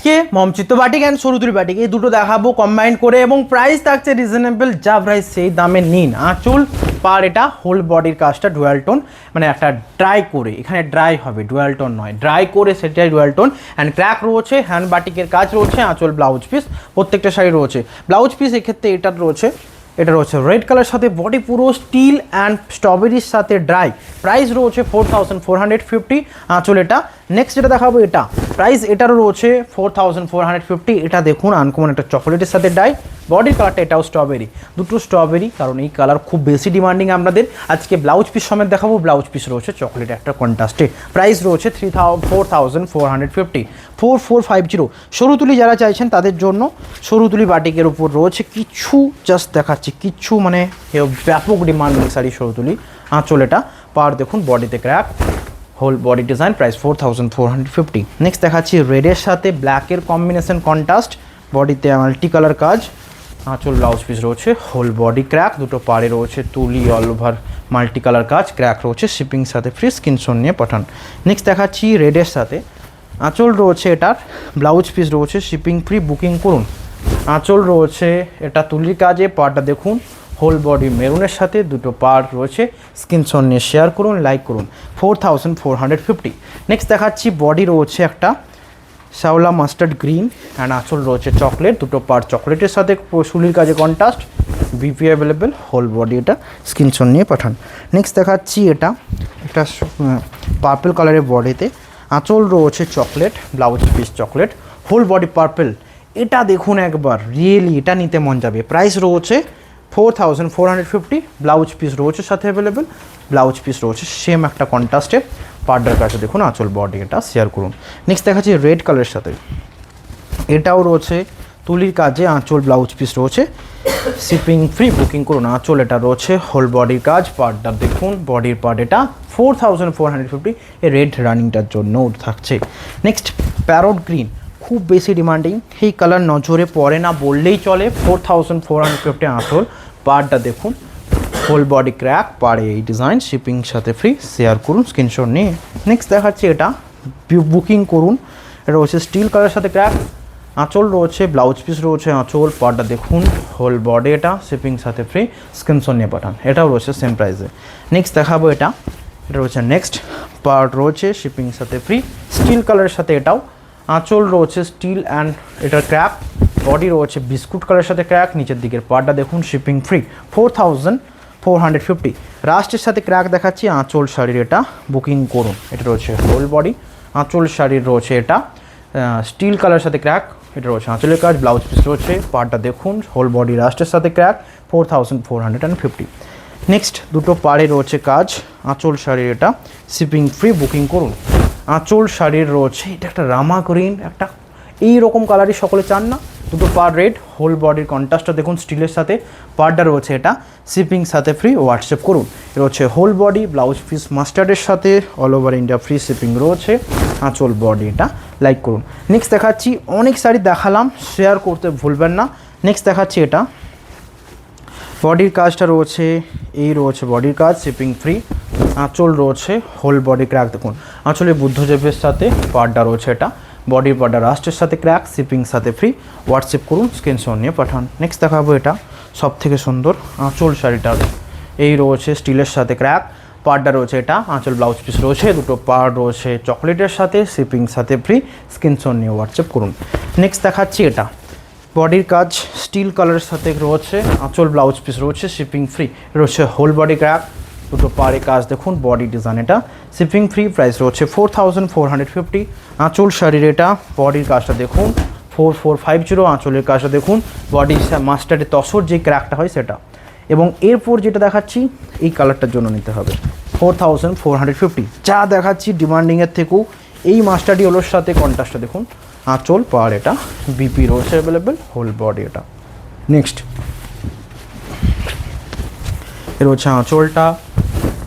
আজকে মমচিত্ত batik and সরুতুলি batik এই দুটো দেখাবো কম্বাইন করে এবং প্রাইস থাকছে রিজনেবল, যা প্রাইস সেই দামে নিন। আঁচল পার এটা হোল বডির কাজটা ডুয়াল টোন, মানে একটা ড্রাই করে, এখানে ড্রাই হবে ডুয়াল টোন নয়, ড্রাই করে সেটাই ডুয়াল টোন। অ্যান্ড ক্র্যাক রয়েছে, হ্যান্ড বাটিকের কাজ রয়েছে, আঁচল ব্লাউজ পিস প্রত্যেকটা শাড়ি রয়েছে। ব্লাউজ পিস এক্ষেত্রে এটা রয়েছে রেড কালার সাথে বডি পুরো স্টিল অ্যান্ড স্ট্রবেরির সাথে ড্রাই। প্রাইস রয়েছে 4450। আঁচল এটা। নেক্সট যেটা দেখাবো এটা প্রাইস এটারও রয়েছে 4450। এটা দেখুন আনকমন একটা চকোলেটের সাথে ডাই, বডির কালারটা এটাও স্ট্রবেরি, দুটো স্ট্রবেরি, কারণ এই কালার খুব বেশি ডিমান্ডিং আপনাদের। আজকে ব্লাউজ পিস সমেত দেখাবো। ব্লাউজ পিস রয়েছে চকলেট একটা কন্ট্রাস্টে। প্রাইস রয়েছে 4450, 4450। সরুতুলি যারা চাইছেন তাদের জন্য সরুতুলি বাটিকের উপর রয়েছে কিছু, জাস্ট দেখাচ্ছি কিছু, মানে ব্যাপক ডিমান্ডিং শাড়ি সরুতুলি। আঁচল এটা পার দেখুন, বডিতে crack, whole body design, price 4450। Next দেখাচ্ছি রেডের সাথে ব্ল্যাকের কম্বিনেশন কন্ট্রাস্ট, বডিতে মাল্টি কালার কাজ, আঁচল ব্লাউজ পিস রয়েছে, হোল বডি ক্র্যাক, দুটো পাড়ে রয়েছে তুলি, অল ওভার মাল্টি কালার কাজ, ক্র্যাক রয়েছে, শিপিং সাথে ফ্রি, স্ক্রিনশট নিয়ে পাঠান। নেক্সট দেখাচ্ছি রেডের সাথে আঁচল রয়েছে, এটার ব্লাউজ পিস রয়েছে, শিপিং ফ্রি, বুকিং করুন। আঁচল রয়েছে এটা তুলির কাজে, পাড়টা দেখুন, হোল বডি মেরুনের সাথে, দুটো পার রয়েছে, স্ক্রিনশট নিয়ে শেয়ার করুন, লাইক করুন। 4450। নেক্সট দেখাচ্ছি বডি রয়েছে একটা শ্যাওলা মাস্টার্ড গ্রিন অ্যান্ড আঁচল রয়েছে চকলেট, দুটো পার চকলেটের সাথে শুলির কাজে contrast, BP available, whole body এটা, স্ক্রিনশট নিয়ে পাঠান। নেক্সট দেখাচ্ছি এটা একটা পার্পল কালারের বডিতে, আঁচল রয়েছে chocolate, blouse piece chocolate, whole body purple. এটা দেখুন একবার, রিয়েলি এটা নিতে মন যাবে। প্রাইস রয়েছে 4450। ব্লাউজ পিস রয়েছে সাথে অ্যাভেলেবেল, ব্লাউজ পিস রয়েছে সেম একটা কন্ট্রাস্টে, পার্ডার কাছে দেখুন, আঁচল বডি এটা, শেয়ার করুন। নেক্সট দেখাচ্ছি রেড কালারের সাথে, এটাও রয়েছে তুলির কাজে, আঁচল ব্লাউজ পিস রয়েছে, শিপিং ফ্রি, বুকিং করুন। আঁচল এটা রয়েছে হোল বডির কাজ, পার্টটা দেখুন, বডির পার্ট এটা 4450। এই রেড রানিংটার জন্য থাকছে। নেক্সট প্যারট গ্রিন, খুব বেশি ডিমান্ডিং, এই কালার নজরে পড়ে না বললেই চলে। 4450 আঁচল, পার্টটা দেখুন, হোল বডি ক্র্যাক, পাড়ে এই ডিজাইন, শিপিং সাথে ফ্রি, শেয়ার করুন স্ক্রিনশট নিয়ে। নেক্সট দেখাচ্ছি এটা বুকিং করুন, এটা রয়েছে স্টিল কালারের সাথে ক্র্যাক, আঁচল রয়েছে, ব্লাউজ পিস রয়েছে, আঁচল পাড়টা দেখুন, হোল বডি এটা, শিপিং সাথে ফ্রি, স্ক্রিনশট নিয়ে পাঠান। এটাও রয়েছে সেম প্রাইসে। নেক্সট দেখাবো এটা রয়েছে নেক্সট পার্ট রয়েছে, শিপিং সাথে ফ্রি, স্টিল কালারের সাথে এটাও, আঁচল রয়েছে স্টিল অ্যান্ড এটার ক্র্যাক, বডি রয়েছে বিস্কুট কালারের সাথে ক্র্যাক, নিচের দিকের পার্টটা দেখুন, শিপিং ফ্রি, 4450। রাস্টের সাথে ক্র্যাক দেখাচ্ছি, আঁচল শাড়ির এটা, বুকিং করুন। এটা রয়েছে হোল বডি, আঁচল শাড়ির রয়েছে এটা স্টিল কালারের সাথে ক্র্যাক, এটা রয়েছে আঁচলের কাজ, ব্লাউজ পিস রয়েছে, পার্টটা দেখুন, হোল বডি রাস্টের সাথে ক্র্যাক, 4450। নেক্সট দুটো পাড়ে রয়েছে কাজ, আঁচল শাড়ির এটা, শিপিং ফ্রি, বুকিং করুন। আঁচল শাড়ির রয়েছে এটা একটা রামা গ্রিন, একটা এইরকম কালারই সকলে চান না, দুটো পার রেড, হোল বডির কন্ট্রাস্টটা দেখুন স্টিলের সাথে, পার্টটা রয়েছে এটা, শিপিং সাথে ফ্রি, হোয়াটসঅ্যাপ করুন। রয়েছে হোল বডি, ব্লাউজ পিস মাস্টার্ডের সাথে, all over India free shipping রয়েছে, আঁচল বডি এটা, লাইক করুন। নেক্সট দেখাচ্ছি, অনেক শাড়ি দেখালাম, শেয়ার করতে ভুলবেন না। নেক্সট দেখাচ্ছি এটা বডির কাজটা রয়েছে, এই রয়েছে বডির কাজ, শিপিং ফ্রি, আঁচল রয়েছে হোল বডি ক্র্যাক দেখুন, আঁচলে বুদ্ধদেবের সাথে, পার্টটা রয়েছে এটা, বডির পার্টটা রাস্টের সাথে ক্র্যাক, শিপিং সাথে ফ্রি, হোয়াটসঅ্যাপ করুন, স্ক্রিনশট নিয়ে পাঠান। নেক্সট দেখাবো এটা সব থেকে সুন্দর আঁচল শাড়িটার, এই রয়েছে স্টিলের সাথে ক্র্যাক, পার্টটা রয়েছে এটা, আঁচল ব্লাউজ পিস রয়েছে, দুটো পার্ট রয়েছে চকলেটের সাথে, শিপিং সাথে ফ্রি, স্ক্রিনশট নিয়ে হোয়াটসঅ্যাপ করুন। নেক্সট দেখাচ্ছি এটা বডির কাজ স্টিল কালারের সাথে রয়েছে, আঁচল ব্লাউজ পিস রয়েছে, শিপিং ফ্রি, রয়েছে হোল বডি ক্র্যাক, দুটো পাড়ে কাজ দেখুন, বডি ডিজাইন এটা, শিপিং ফ্রি, প্রাইস রয়েছে 4450। আঁচল শাড়ির এটা, বডির কাজটা দেখুন 4450, আঁচলের কাজটা দেখুন, বডি মাস্টারের তসর যে ক্র্যাকটা হয় সেটা, এবং এরপর যেটা দেখাচ্ছি এই কালারটার জন্য নিতে হবে 4450। যা দেখাচ্ছি ডিমান্ডিংয়ের থেকেও এই মাস্টার্ড ইয়েলোর সাথে কন্ট্রাস্টটা দেখুন, আঁচল পার এটা, বিপি রয়েছে অ্যাভেলেবেল, হোল বডি এটা। নেক্সট এর হচ্ছে আঁচলটা,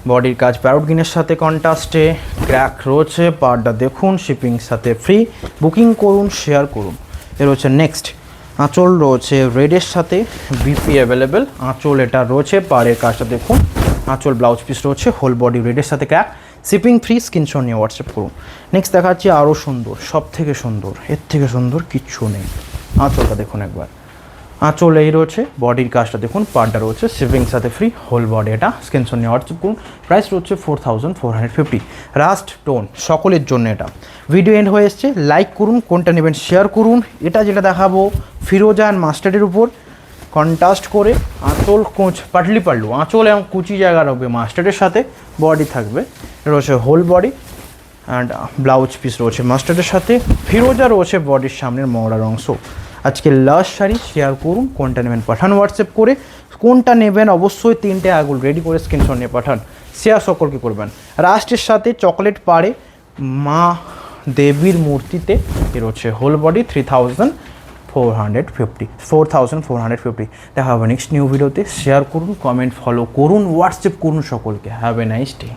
বডির কাজ প্যারট গ্রিনের সাথে কন্ট্রাস্টে, ক্র্যাক রয়েছে, পার্টটা দেখুন, শিপিং সাথে ফ্রি, বুকিং করুন, শেয়ার করুন। এর হচ্ছে নেক্সট আঁচল রয়েছে রেডের সাথে, বিপি অ্যাভেলেবেল, আঁচল এটা রয়েছে, পাড়ের কাজটা দেখুন, আঁচল ব্লাউজ পিস রয়েছে, হোল বডি রেডের সাথে ক্র্যাক, শিপিং ফ্রি, স্ক্রিনশট নিয়ে হোয়াটসঅ্যাপ করুন। নেক্সট দেখাচ্ছি আরও সুন্দর, সব থেকে সুন্দর, এর থেকে সুন্দর কিচ্ছু নেই। আঁচলটা দেখুন একবার, আঁচল এই রয়েছে, বডির কাজটা দেখুন, পার্টটা রয়েছে শিপিং সাথে ফ্রি, হোল বডি এটা, স্ক্রিনশট নিয়ে হোয়াটসঅ্যাপ করুন। প্রাইস রয়েছে 4450। রাস্ট টোন সকলের জন্য এটা। ভিডিও এন্ড হয়ে এসছে, লাইক করুন, কোনটা নেবেন শেয়ার করুন। এটা যেটা দেখাবো ফিরোজা অ্যান্ড মাস্টার্ডের উপর কন্ট্রাস্ট করে, আঁচল কোঁচ পাটলি পাল্লু, আঁচল এবং কুচি জায়গা রাখবে মাস্টার্ডের সাথে, বডি থাকবে রয়েছে whole body and blouse piece রয়েছে মাস্টার্ডের সাথে, ফিরোজা রয়েছে বডির সামনের মহড়ার অংশ। আজকে লাস্ট শাড়ি শেয়ার করুন, কোনটা নেবেন পাঠান হোয়াটসঅ্যাপ করে, কোনটা নেবেন অবশ্যই 3টে আঙুল রেডি করে স্ক্রিনশট নিয়ে পাঠান, শেয়ার সকলকে করবেন। রাস্টের সাথে চকলেট পাড়ে মা দেবীর মূর্তিতে এর হচ্ছে হোল বডি 4450। দেখা হবে নেক্সট নিউ ভিডিওতে। শেয়ার করুন, কমেন্ট ফলো করুন, হোয়াটসঅ্যাপ করুন সকলকে। Have a nice day.